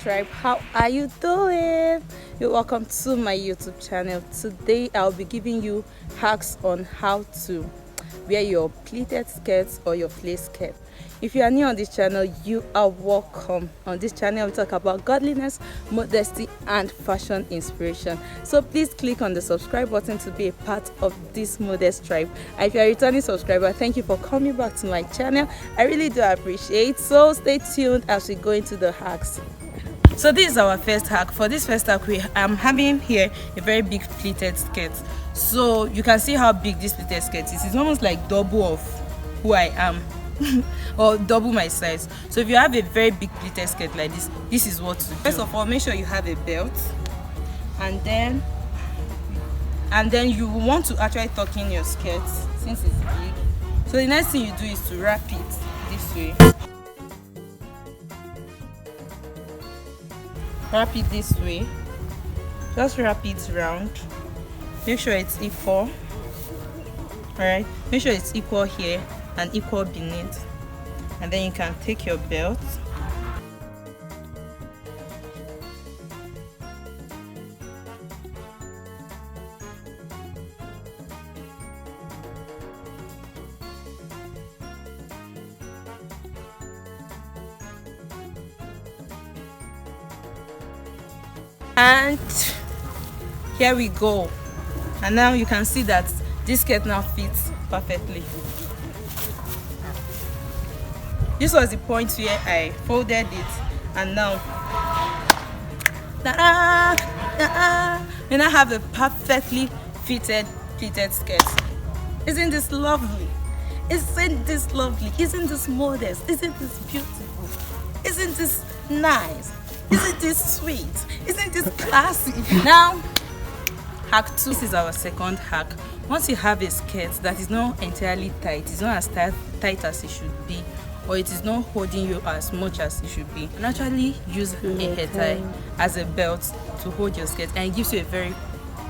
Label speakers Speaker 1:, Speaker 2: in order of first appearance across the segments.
Speaker 1: Tribe. How are you doing? You're welcome to my YouTube channel. Today I'll be giving you hacks on how to wear your pleated skirts or your flared skirt. If you are new on this channel, you are welcome. On this channel we talk about godliness, modesty and fashion inspiration. So please click on the subscribe button to be a part of this modest tribe. And if you are a returning subscriber, thank you for coming back to my channel. I really do appreciate. So stay tuned as we go into the hacks. So this is our first hack. For this first hack, I'm having here a very big pleated skirt. So you can see how big this pleated skirt is. It's almost like double of who I am or double my size. So if you have a very big pleated skirt like this is what to do. First of all, make sure you have a belt, and then you want to actually tuck in your skirt since it's big. So the next thing you do is to wrap it this way. Wrap it this way. Just wrap it round. Make sure it's equal. Alright, make sure it's equal here and equal beneath, and then you can take your belt and here we go. And now you can see that this skirt now fits perfectly. This was the point where I folded it, and now and I have a perfectly fitted pleated skirt. Isn't this lovely? Isn't this lovely? Isn't this modest? Isn't this beautiful? Isn't this nice? Isn't this sweet? Isn't this classy? Now hack 2. This is our second hack. Once you have a skirt that is not entirely tight, it's not as tight as it should be, or it is not holding you as much as it should be, you can actually use a hair tie as a belt to hold your skirt, and it gives you a very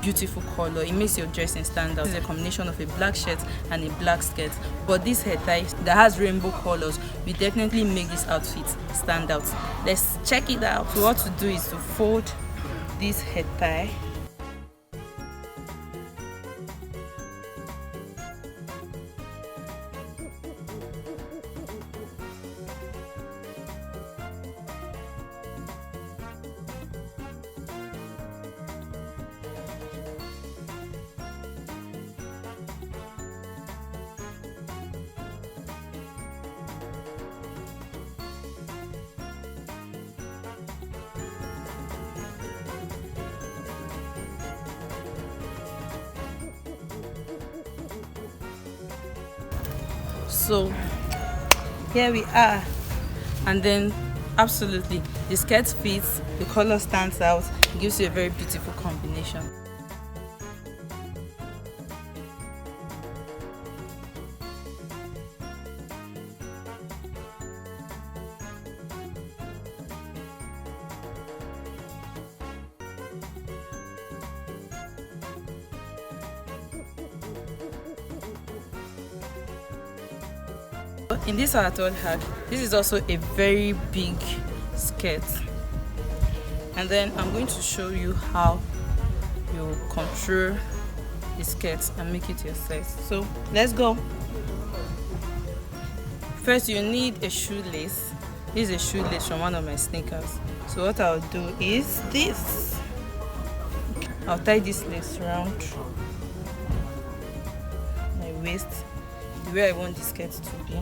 Speaker 1: beautiful color. It makes your dressing stand out. This is a combination of a black shirt and a black skirt, but this hair tie that has rainbow colors will definitely make this outfit stand out. Let's check it out. So what to do is to fold this hair tie. So here we are, and then absolutely the skirt fits, the color stands out, it gives you a very beautiful combination. In this our third hack, this is also a very big skirt, and then I'm going to show you how you control the skirt and make it your size. So let's go. First you need a shoelace. This is a shoelace from one of my sneakers. So what I'll do is this. I'll tie this lace around my waist the way I want the skirt to be.